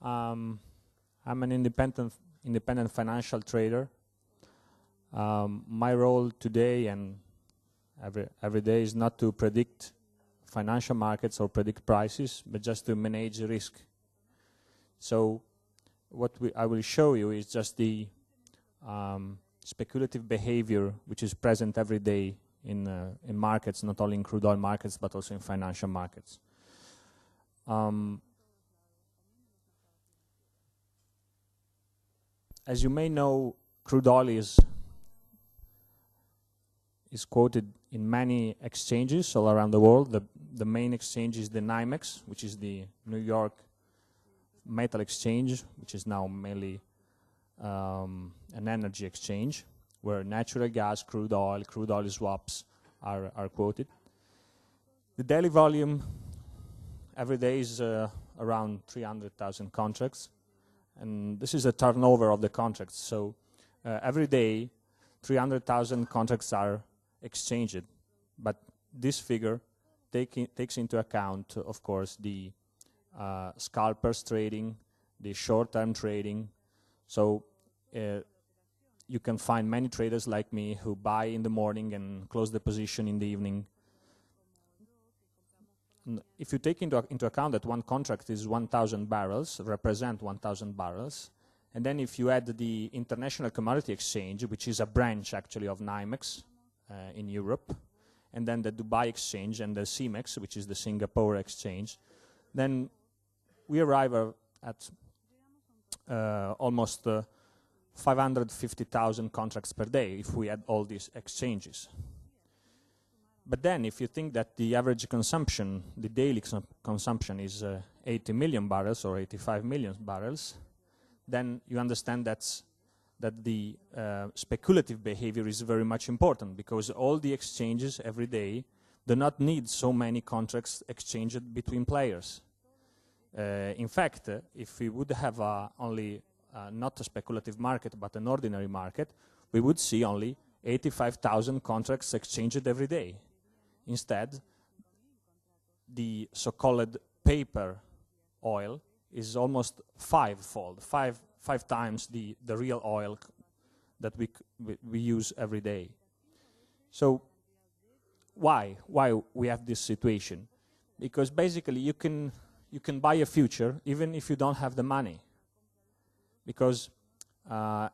I'm an independent financial trader. My role today and every day is not to predict financial markets or predict prices, but just to manage risk. So what I will show you is just the speculative behavior which is present every day in markets, not only in crude oil markets, but also in financial markets. As you may know, crude oil is quoted in many exchanges all around the world. The main exchange is the NYMEX, which is the New York Metal Exchange, which is now mainly an energy exchange, where natural gas, crude oil swaps are quoted. The daily volume every day is around 300,000 contracts, and this is a turnover of the contracts. So every day 300,000 contracts are exchanged, but this figure takes into account, of course, the scalpers trading, the short-term trading. So you can find many traders like me who buy in the morning and close the position in the evening. If you take into account that one contract is 1,000 barrels, represent 1,000 barrels, and then if you add the International Commodity Exchange, which is a branch actually of NYMEX in Europe, and then the Dubai Exchange and the CEMEX, which is the Singapore Exchange, then we arrive at almost 550,000 contracts per day if we add all these exchanges. But then if you think that the average consumption, the daily consumption is 80 million barrels or 85 million barrels, then you understand that the speculative behavior is very much important, because all the exchanges every day do not need so many contracts exchanged between players. In fact, if we would have only not a speculative market but an ordinary market, we would see only 85,000 contracts exchanged every day. Instead, the so-called paper oil is almost five-fold, five times the real oil that we use every day. So why we have this situation? Because basically you can buy a future even if you don't have the money. Because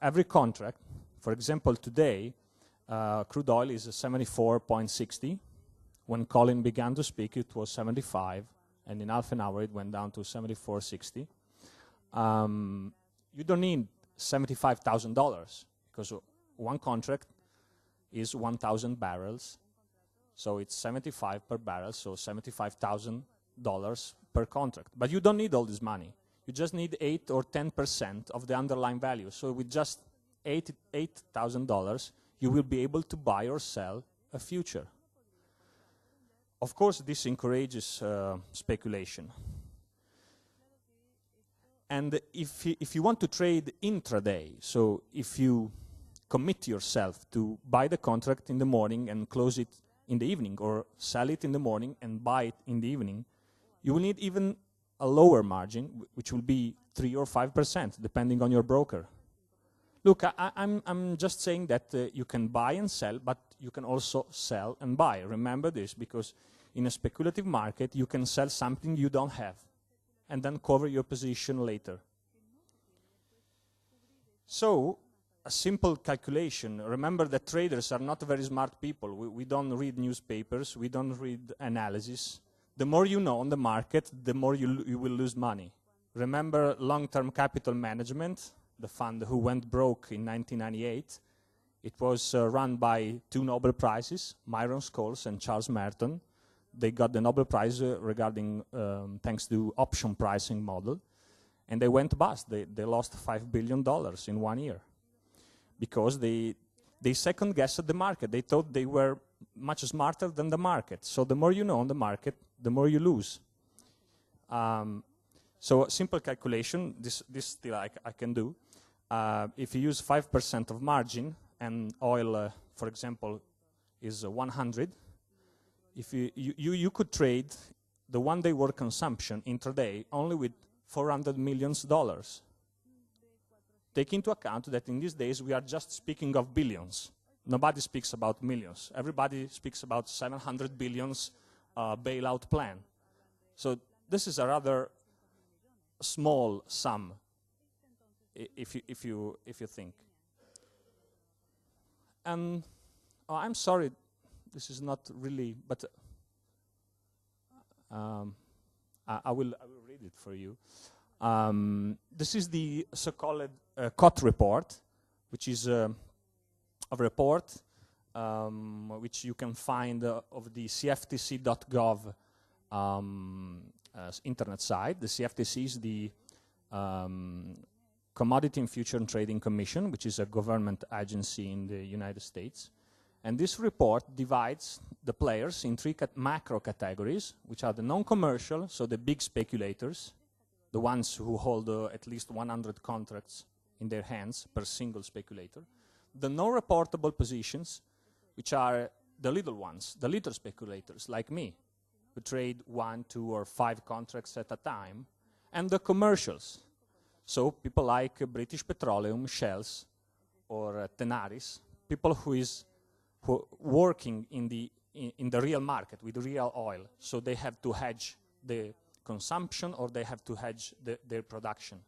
every contract, for example, today, crude oil is 74.60. When Colin began to speak, it was 75, and in half an hour it went down to 74.60. You don't need $75,000 because one contract is 1,000 barrels, so it's 75 per barrel, so $75,000 per contract. But you don't need all this money. You just need 8 or 10% of the underlying value. So with just $8,000, you will be able to buy or sell a future. Of course, this encourages speculation. And if you want to trade intraday, so if you commit yourself to buy the contract in the morning and close it in the evening, or sell it in the morning and buy it in the evening, you will need even a lower margin, which will be 3 or 5%, depending on your broker. Look, I'm just saying that you can buy and sell, but you can also sell and buy. Remember this, because in a speculative market, you can sell something you don't have, and then cover your position later. So, a simple calculation. Remember that traders are not very smart people. We don't read newspapers, we don't read analysis. The more you know on the market, the more you will lose money. Remember long-term capital management, the fund who went broke in 1998. It was run by 2 Nobel Prizes, Myron Scholes and Charles Merton. They got the Nobel Prize regarding, thanks to option pricing model, and they went bust. They lost $5 billion in 1 year because they second-guessed the market. They thought they were much smarter than the market. So the more you know on the market, the more you lose. So a simple calculation, this still I can do. If you use 5% of margin and oil, for example, is 100, if you could trade the one-day work consumption intraday only with $400 million. Take into account that in these days we are just speaking of billions. Nobody speaks about millions. Everybody speaks about 700 billions bailout plan. So this is a rather small sum, if you think. And I'm sorry, this is not really, but I will read it for you. This is the so-called COT report, which is a report which you can find of the cftc.gov internet site. The CFTC is the Commodity and Future and Trading Commission, which is a government agency in the United States. And this report divides the players in three macro categories, which are the non-commercial, so the big speculators, the ones who hold at least 100 contracts in their hands per single speculator. The non-reportable positions, which are the little ones, the little speculators like me, who trade 1, 2, or 5 contracts at a time. And the commercials, so people like British Petroleum, Shells, or Tenaris, people who working in the real market with real oil, so they have to hedge the consumption or they have to hedge their production.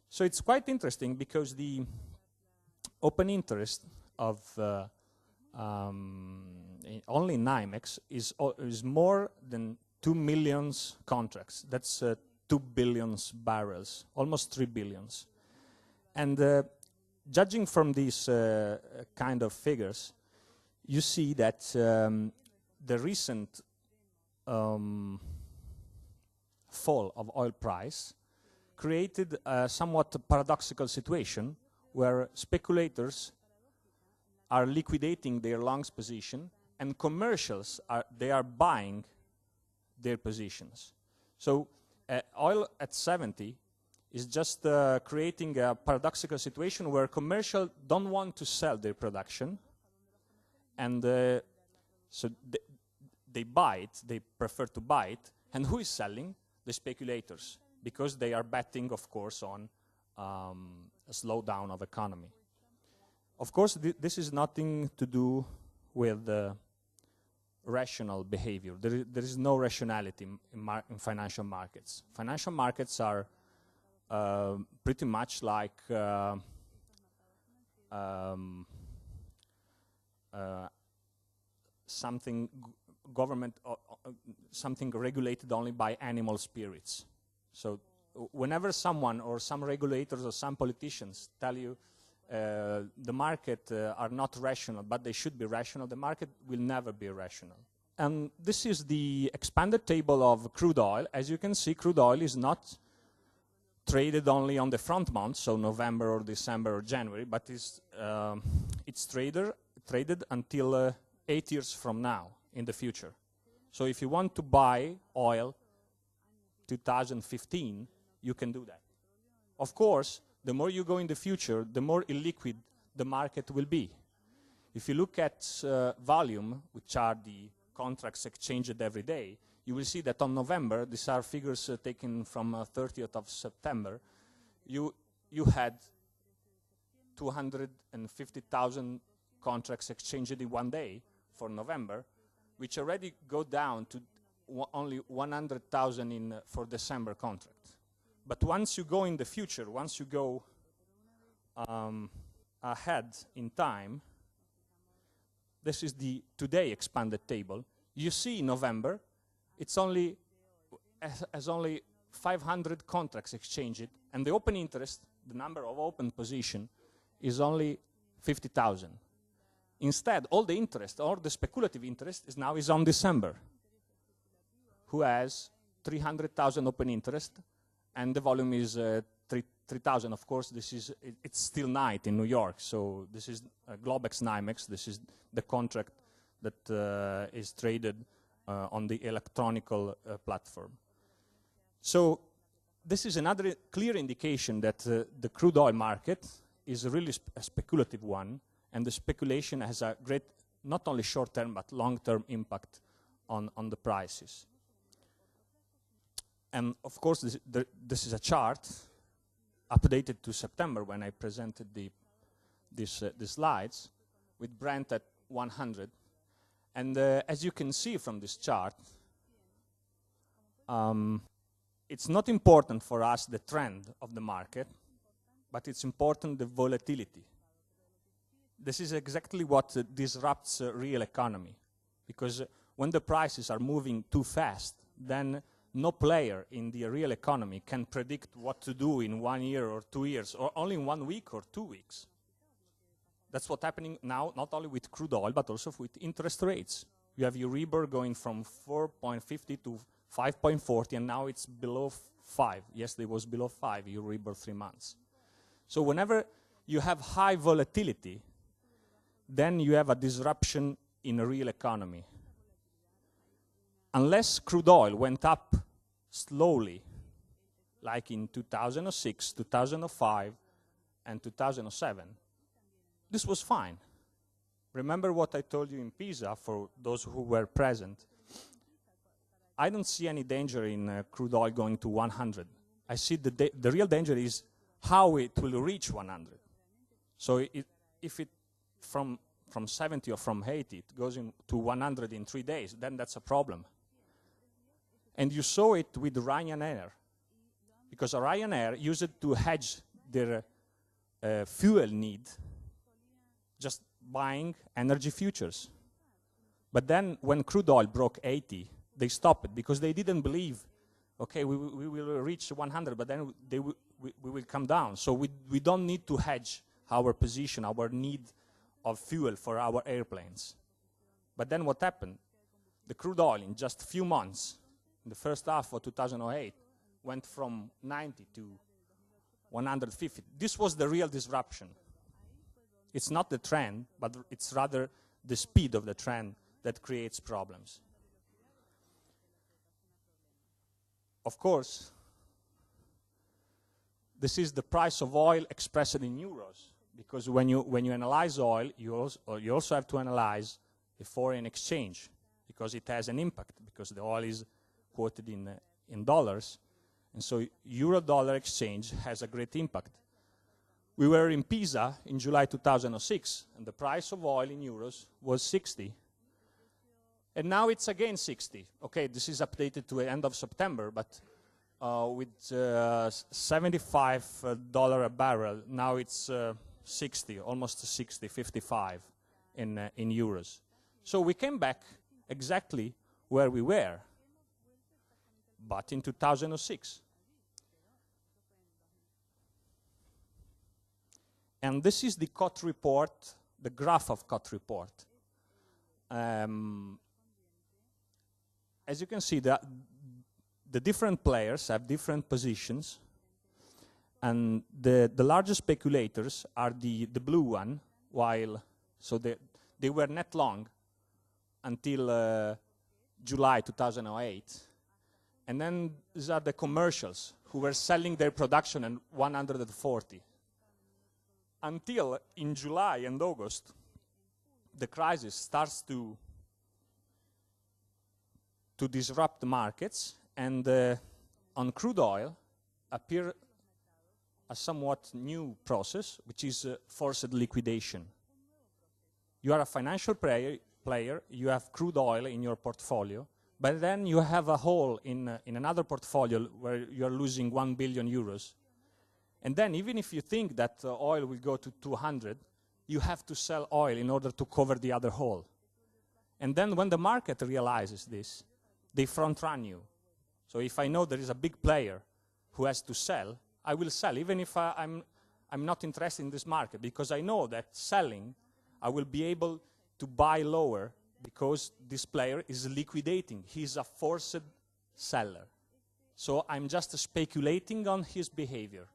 So it's quite interesting because the open interest of only NYMEX is more than 2 million contracts. That's 2 billion barrels, almost 3 billions. And judging from these kind of figures, you see that the recent fall of oil price created a somewhat paradoxical situation where speculators are liquidating their longs position and commercials they are buying their positions. So oil at 70 is just creating a paradoxical situation where commercial don't want to sell their production, and so they buy it, they prefer to buy it. And who is selling? The speculators, because they are betting, of course, on a slowdown of economy. Of course, this is nothing to do with rational behavior. There is no rationality in financial markets. Financial markets are pretty much like something something regulated only by animal spirits. So whenever someone or some regulators or some politicians tell you the market are not rational, but they should be rational, the market will never be rational. And this is the expanded table of crude oil. As you can see, crude oil is not traded only on the front month, so November or December or January, but it's traded until 8 years from now in the future. So if you want to buy oil 2015, you can do that. Of course, the more you go in the future, the more illiquid the market will be. If you look at volume, which are the contracts exchanged every day, you will see that on November, these are figures taken from 30th of September, you had 250,000 contracts exchanged in one day for November, which already go down to only 100,000 for December contract. But once you go in the future, once you go ahead in time, this is the today expanded table. You see in November, it's only as only 500 contracts exchanged, and the open interest, the number of open position, is only 50,000. Instead, all the interest, or the speculative interest, is on December, who has 300,000 open interest, and the volume is 3,000. Of course, it's still night in New York, so this is Globex NYMEX. This is the contract that is traded on the electronical platform. So this is another clear indication that the crude oil market is really a speculative one, and the speculation has a great, not only short-term, but long-term impact on the prices. And of course, this is a chart updated to September when I presented the slides with Brent at 100. And as you can see from this chart, it's not important for us the trend of the market, but it's important the volatility. This is exactly what disrupts real economy, because when the prices are moving too fast, then no player in the real economy can predict what to do in 1 year or 2 years, or only in 1 week or 2 weeks. That's what's happening now, not only with crude oil, but also with interest rates. You have Euribor going from 4.50 to 5.40, and now it's below 5. Yesterday was below 5, Euribor 3 months. So whenever you have high volatility, then you have a disruption in a real economy. Unless crude oil went up slowly, like in 2006, 2005, and 2007, this was fine. Remember what I told you in Pisa, for those who were present. I don't see any danger in crude oil going to 100. I see the real danger is how it will reach 100. So if it from 70 or from 80, it goes to 100 in 3 days, then that's a problem. And you saw it with Ryanair, because Ryanair used it to hedge their fuel need, just buying energy futures. But then when crude oil broke 80, they stopped it, because they didn't believe, okay, we will reach 100, but then we will come down. So we don't need to hedge our position, our need of fuel for our airplanes. But then what happened? The crude oil in just a few months, in the first half of 2008, went from 90 to 150. This was the real disruption. It's not the trend, but it's rather the speed of the trend that creates problems. Of course, this is the price of oil expressed in euros, because when you analyze oil, you also have to analyze the foreign exchange, because it has an impact, because the oil is quoted in dollars, and so euro-dollar exchange has a great impact. We were in Pisa in July 2006, and the price of oil in euros was 60. And now it's again 60. Okay, this is updated to the end of September, but with $75 a barrel, now it's 60, almost 60, 55 in euros. So we came back exactly where we were, but in 2006. And this is the COT report, the graph of COT report. As you can see, the different players have different positions, and the largest speculators are the blue one, while so they were net long until July 2008, and then these are the commercials who were selling their production at 140. Until in July and August, the crisis starts to disrupt the markets, and on crude oil appear a somewhat new process, which is forced liquidation. You are a financial player, you have crude oil in your portfolio, but then you have a hole in another portfolio where you are losing 1 billion euros. And then even if you think that oil will go to 200, you have to sell oil in order to cover the other hole. And then when the market realizes this, they front run you. So if I know there is a big player who has to sell, I will sell, even if I'm not interested in this market, because I know that selling, I will be able to buy lower because this player is liquidating. He's a forced seller. So I'm just speculating on his behavior.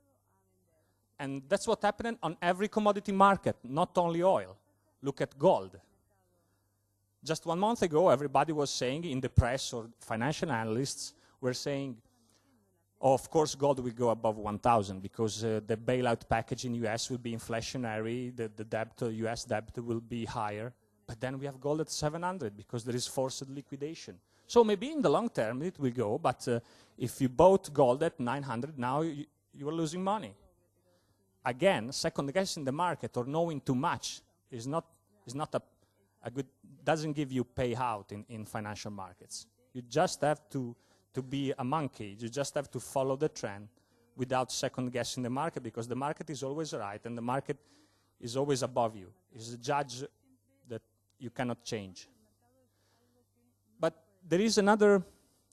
And that's what happened on every commodity market, not only oil. Look at gold. Just 1 month ago, everybody was saying in the press, or financial analysts were saying, oh, of course gold will go above 1,000 because the bailout package in US will be inflationary, the debt, US debt will be higher. But then we have gold at 700 because there is forced liquidation. So maybe in the long term it will go, but if you bought gold at 900, now you are losing money. Again, second guessing the market or knowing too much is not a good, doesn't give you payout in financial markets. You just have to be a monkey. You just have to follow the trend without second guessing the market, because the market is always right and the market is always above you. It's a judge that you cannot change. But there is another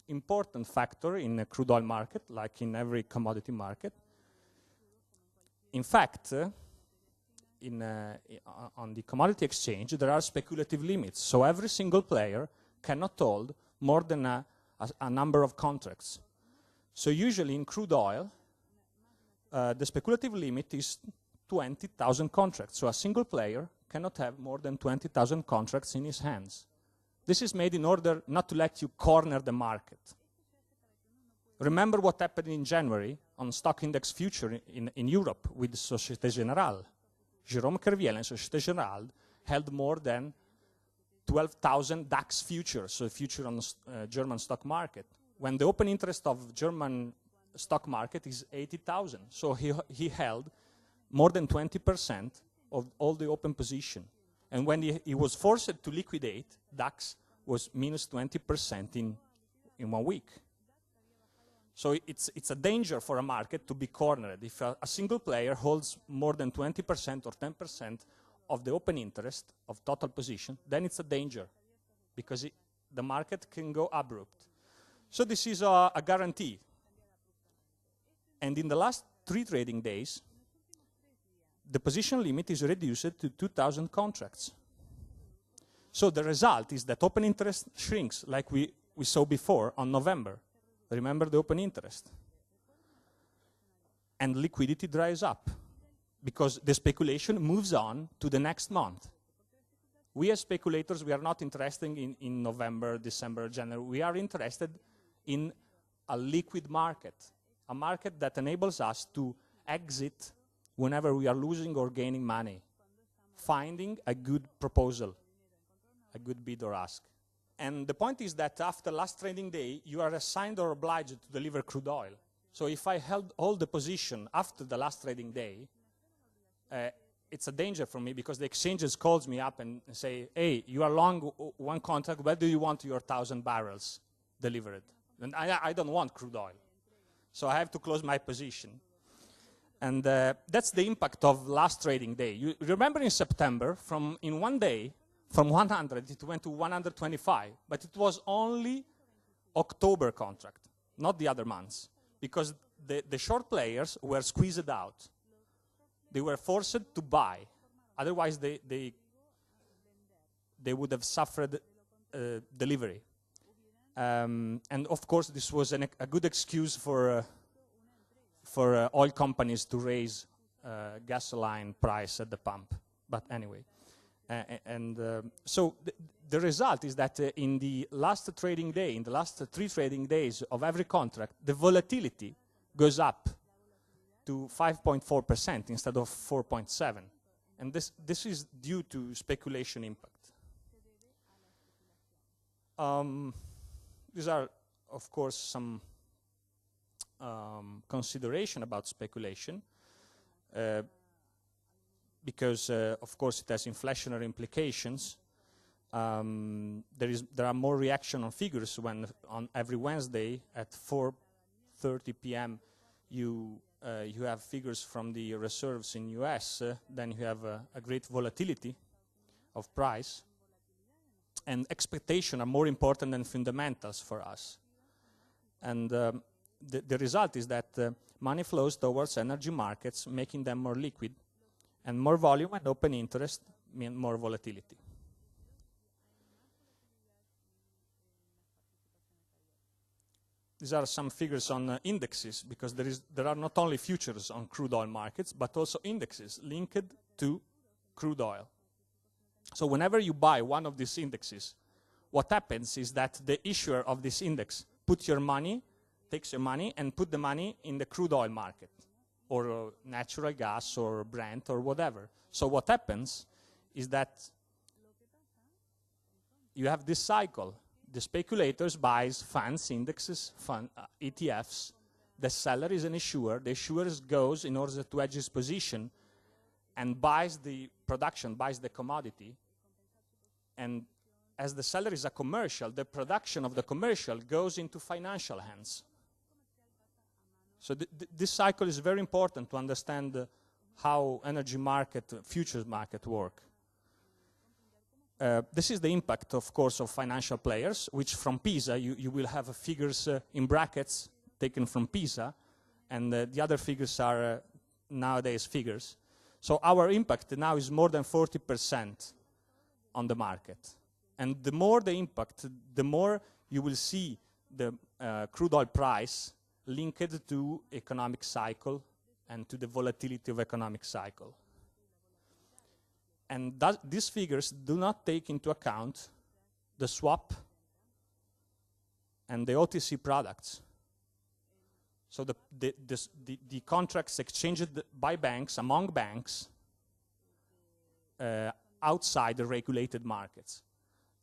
important factor in a crude oil market, like in every commodity market. In fact, on the commodity exchange, there are speculative limits. So every single player cannot hold more than a number of contracts. So usually in crude oil, the speculative limit is 20,000 contracts. So a single player cannot have more than 20,000 contracts in his hands. This is made in order not to let you corner the market. Remember what happened in January on stock index future in Europe with Société Générale. Jérôme Kerviel and Société Générale held more than 12,000 DAX futures, so future on the German stock market, when the open interest of German stock market is 80,000. So he held more than 20% of all the open position. And when he was forced to liquidate, DAX was minus 20% in 1 week. So it's a danger for a market to be cornered. If a single player holds more than 20% or 10% of the open interest of total position, then it's a danger, because the market can go abrupt. So this is a guarantee. And in the last 3 trading days, the position limit is reduced to 2,000 contracts. So the result is that open interest shrinks, like we saw before on November. Remember the open interest. And liquidity dries up, because the speculation moves on to the next month. We as speculators, we are not interested in November, December, January. We are interested in a liquid market, a market that enables us to exit whenever we are losing or gaining money, finding a good proposal, a good bid or ask. And the point is that after last trading day, you are assigned or obliged to deliver crude oil. So if I held all the position after the last trading day, it's a danger for me, because the exchanges calls me up and say, hey, you are long one contract, where do you want your 1,000 barrels delivered? And I don't want crude oil. So I have to close my position. And that's the impact of last trading day. You remember in September, in 1 day, from 100, it went to 125, but it was only October contract, not the other months, because the short players were squeezed out. They were forced to buy. Otherwise, they would have suffered delivery. And of course, this was a good excuse for oil companies to raise gasoline price at the pump. But anyway. So the result is that in the last trading day, in the last 3 trading days of every contract, the volatility goes up to 5.4% instead of 4.7%. And this is due to speculation impact. These are, of course, some consideration about speculation. Because, of course, it has inflationary implications. There are more reaction on figures when on every Wednesday at 4:30 p.m. you have figures from the reserves in US, then you have a great volatility of price. And expectations are more important than fundamentals for us. And the result is that money flows towards energy markets, making them more liquid. And more volume and open interest mean more volatility. These are some figures on indexes, because there are not only futures on crude oil markets, but also indexes linked to crude oil. So whenever you buy one of these indexes, what happens is that the issuer of this index takes your money and put the money in the crude oil market, or natural gas, or Brent, or whatever. So what happens is that you have this cycle. the speculators buys funds, indexes, ETFs. The seller is an issuer. The issuer goes in order to hedge his position and buys the production, buys the commodity. And as the seller is a commercial, the production of the commercial goes into financial hands. So this cycle is very important to understand how energy market, futures market work. This is the impact, of course, of financial players, which from PISA, you will have figures in brackets taken from PISA, and the other figures are nowadays figures. So our impact now is more than 40% on the market. And the more the impact, the more you will see the crude oil price linked to economic cycle and to the volatility of economic cycle. And these figures do not take into account the swap and the OTC products. So the contracts exchanged by banks, among banks, outside the regulated markets.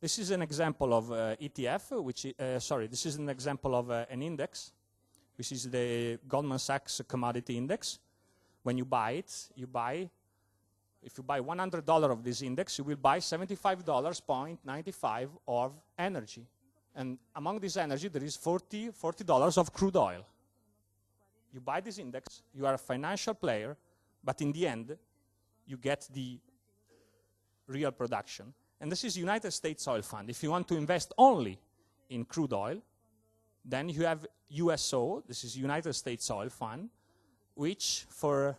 This is an example of ETF, which this is an example of an index, which is the Goldman Sachs Commodity Index. When you buy it, if you buy $100 of this index, you will buy $75.95 of energy. And among this energy, there is $40 of crude oil. You buy this index, you are a financial player, but in the end, you get the real production. And this is United States Oil Fund. If you want to invest only in crude oil, then you have USO, this is United States Oil Fund, which for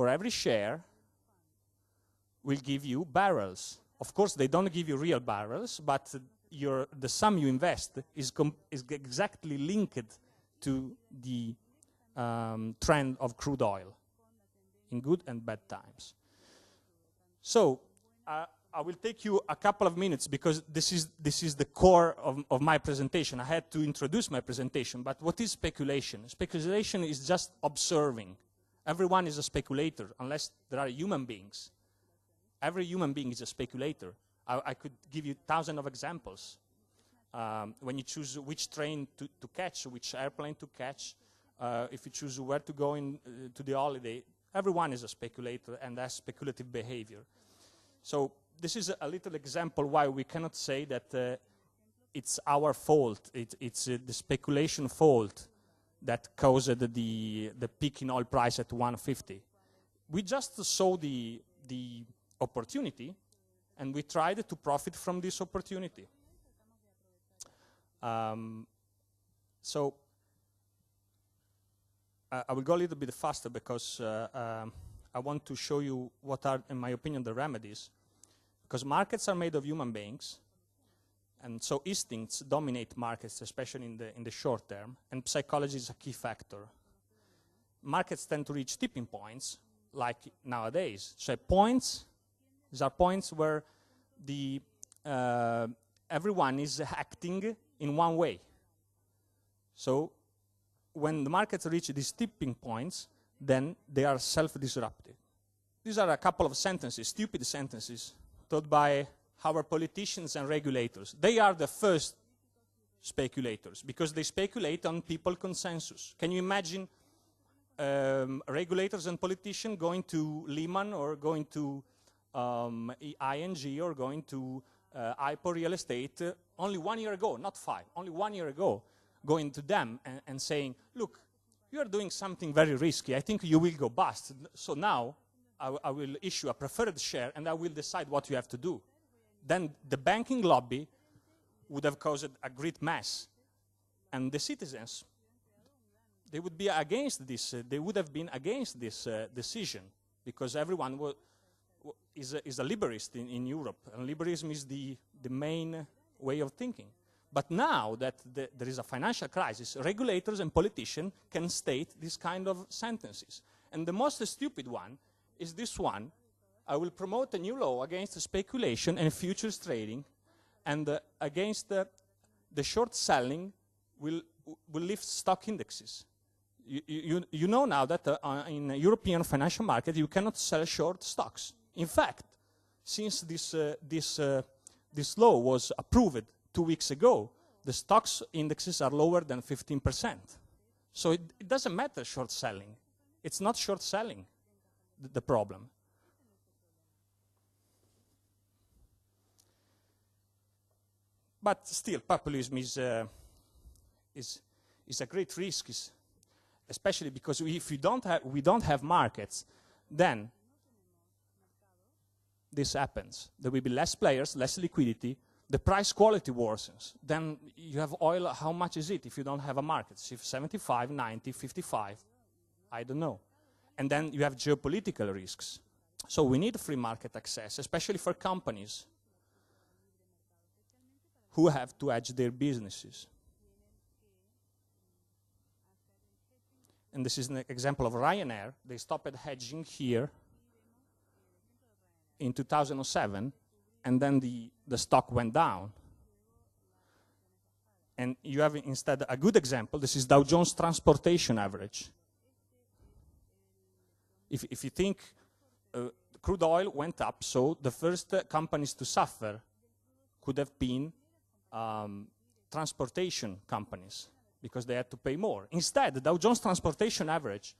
every share will give you barrels. Of course, they don't give you real barrels, but the sum you invest is exactly linked to the trend of crude oil in good and bad times. So I will take you a couple of minutes because this is the core of my presentation. I had to introduce my presentation, but what is speculation? Speculation is just observing. Everyone is a speculator unless there are human beings. Every human being is a speculator. I could give you thousands of examples. When you choose which train to catch, which airplane to catch, if you choose where to go to the holiday, everyone is a speculator and has speculative behavior. So this is a little example why we cannot say that it's our fault, it's the speculation fault that caused the peak in oil price at 150. We just saw the opportunity and we tried to profit from this opportunity. So I will go a little bit faster because I want to show you what are, in my opinion, the remedies. Because markets are made of human beings, and so instincts dominate markets, especially in the short term, and psychology is a key factor. Markets tend to reach tipping points, like nowadays. So these are points where everyone is acting in one way. So when the markets reach these tipping points, then they are self-disruptive. These are a couple of sentences, stupid sentences, taught by our politicians and regulators. They are the first speculators because they speculate on people consensus. Can you imagine regulators and politicians going to Lehman or going to ING or going to IPO real estate only 1 year ago, not 5, only 1 year ago, going to them and saying, look, you are doing something very risky. I think you will go bust. So now I will issue a preferred share and I will decide what you have to do. Then the banking lobby would have caused a great mess. And the citizens, they would be against this, they would have been against this decision because everyone is a liberist in Europe. And liberalism is the main way of thinking. But now that there is a financial crisis, regulators and politicians can state this kind of sentences. And the most stupid one is this one. I will promote a new law against speculation and futures trading, and against the short selling will lift stock indexes. You know now that in European financial market you cannot sell short stocks. In fact, since this this law was approved 2 weeks ago, the stocks indexes are lower than 15%. So it doesn't matter short selling. It's not short selling the problem. But still, populism is a great risk, especially because if we don't have markets, then this happens. There will be less players, less liquidity, the price quality worsens. Then you have oil, how much is it if you don't have a market? 75, 90, 55, I don't know. And then you have geopolitical risks. So we need free market access, especially for companies who have to hedge their businesses. And this is an example of Ryanair. They stopped hedging here in 2007, and then the stock went down. And you have instead a good example. This is Dow Jones Transportation Average. If you think crude oil went up, so the first companies to suffer could have been transportation companies, because they had to pay more. Instead, the Dow Jones Transportation Average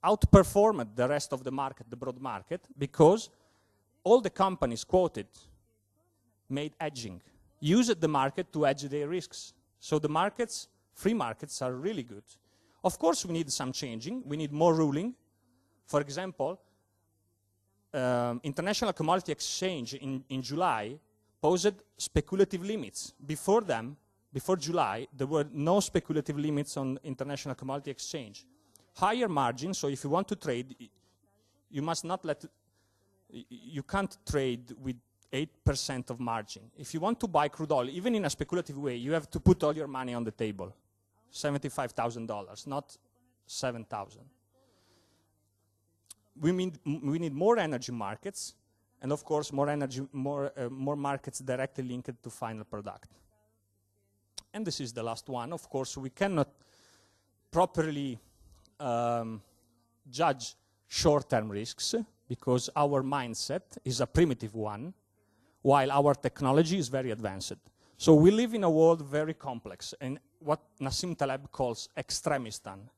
outperformed the rest of the market, the broad market, because all the companies quoted made hedging, used the market to hedge their risks. So the markets, free markets, are really good. Of course, we need some changing. We need more ruling. For example, International Commodity Exchange in July posed speculative limits. Before July, there were no speculative limits on International Commodity Exchange. Higher margin, so if you want to trade, you must not you can't trade with 8% of margin. If you want to buy crude oil, even in a speculative way, you have to put all your money on the table. $75,000, not 7,000. We need more energy markets, and of course more markets directly linked to final product. And this is the last one. Of course, we cannot properly judge short-term risks because our mindset is a primitive one, while our technology is very advanced. So we live in a world very complex, and what Nassim Taleb calls extremistan.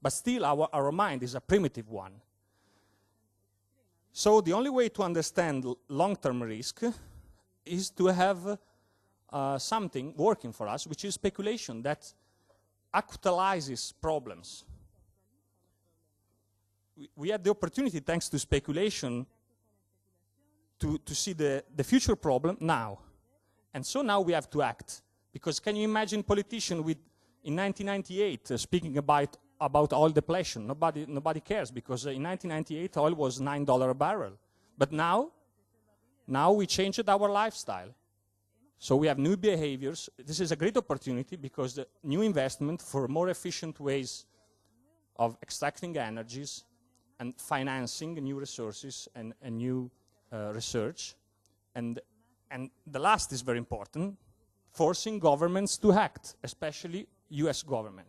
But still, our mind is a primitive one. So the only way to understand long-term risk is to have something working for us, which is speculation that actualizes problems. We had the opportunity, thanks to speculation, to see the future problem now. And so now we have to act. Because can you imagine politicians in 1998 speaking about oil depletion? Nobody cares, because in 1998 oil was $9 a barrel. But now we changed our lifestyle. So we have new behaviors. This is a great opportunity because the new investment for more efficient ways of extracting energies and financing new resources and new research. And the last is very important, forcing governments to act, especially US government.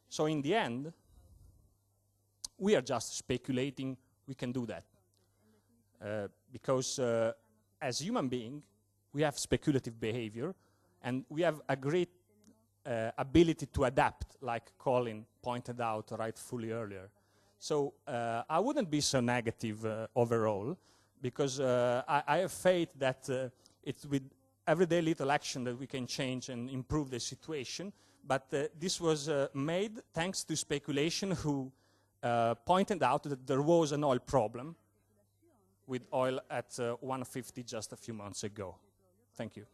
So in the end, we are just speculating we can do that. Because as human beings, we have speculative behavior, and we have a great ability to adapt, like Colin pointed out rightfully earlier. So I wouldn't be so negative overall, because I have faith that it's with everyday little action that we can change and improve the situation. But this was made thanks to speculation who pointed out that there was an oil problem with oil at 150 just a few months ago. Thank you.